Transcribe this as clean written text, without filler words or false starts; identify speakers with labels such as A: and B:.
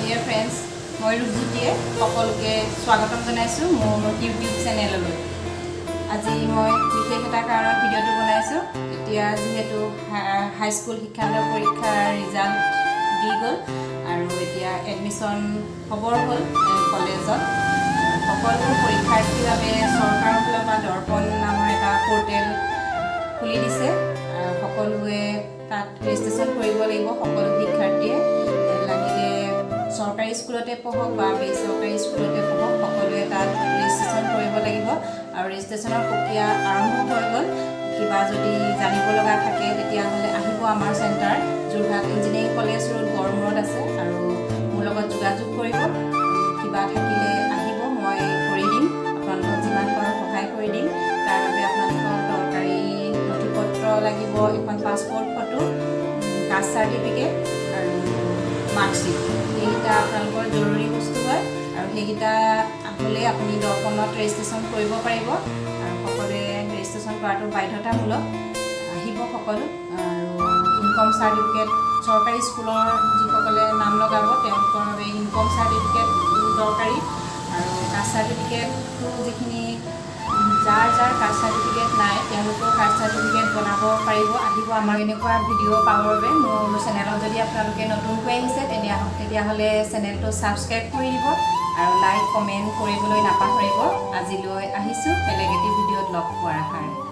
A: Dear friends, মই ৰূপজ্যোতিয়ে সকলোকে স্বাগতম জনাইছোঁ মোৰ ইউটিউব চেনেললৈ। আজি মই বিশেষ এটা কাৰণত ভিডিঅ'টো বনাইছোঁ। এতিয়া যিহেতু হাইস্কুল শিক্ষান্ত পৰীক্ষাৰ ৰিজাল্ট দি গ'ল আৰু এতিয়া এডমিশ্যন খবৰ হ'ল কলেজত। সকলো পৰীক্ষাৰ্থীৰ বাবে চৰকাৰৰ ফালৰ পৰা দৰ্পণ নামৰ এটা পৰ্টেল খুলি দিছে। সকলোৱে তাত ৰেজিষ্ট্ৰেশ্যন কৰিব লাগিব। সকলো শিক্ষাৰ্থীয়ে লাগিলে চৰকাৰী স্কুলতে পঢ়ক বা বেচৰকাৰী স্কুলতে পঢ়ক, সকলোৱে তাত ৰেজিষ্ট্ৰেশ্যন কৰিব লাগিব। আৰু ৰেজিষ্ট্ৰেশ্যনৰ প্ৰক্ৰিয়া আৰম্ভ হৈ গ'ল। কিবা যদি জানিব লগা থাকে তেতিয়াহ'লে আহিব আমাৰ centre Jorhat engineering college road গড়মূৰত আছে আৰু মোৰ লগত যোগাযোগ কৰিব। কিবা থাকিলে আহিব, মই কৰি দিম, আপোনালোকক যিমান পাৰোঁ সহায় কৰি দিম। তাৰ বাবে আপোনালোকৰ দৰকাৰী নথিপত্ৰ লাগিব, এখন পাছপৰ্ট ফটো, কাষ্ট চাৰ্টিফিকেট আৰু মাৰ্কশ্বিট। এইকেইটা আপোনালোকৰ জৰুৰী বস্তু হয় আৰু সেইকেইটা হ'লে আপুনি দৰ্পণত ৰেজিষ্ট্ৰেশ্যন কৰিব পাৰিব। আৰু সকলোৱে ৰেজিষ্ট্ৰেশ্যন কৰাটো বাধ্যতামূলক। আহিব সকলো। আৰু ইনকম চাৰ্টিফিকেট, চৰকাৰী স্কুলৰ যিসকলে নাম লগাব তেওঁলোকৰ বাবে ইনকম চাৰ্টিফিকেট দৰকাৰী। আৰু কাষ্ট চাৰ্টিফিকেটটো যিখিনি যাৰ কাষ্ট চাৰ্টিফিকেট নাই তেওঁলোকেও কাষ্ট চাৰ্টিফিকেট বনাব পাৰিব। আহিব আমাৰ এনেকুৱা ভিডিঅ' পাবৰ বাবে মোৰ চেনেলত যদি আপোনালোকে নতুনকৈ আহিছে তেতিয়াহ'লে চেনেলটো ছাবস্ক্ৰাইব কৰি দিব আৰু লাইক কমেণ্ট কৰিবলৈ নাপাহৰিব। আজিলৈ আহিছোঁ, বেলেগ এটি ভিডিঅ'ত লগ পোৱাৰ আশাৰে।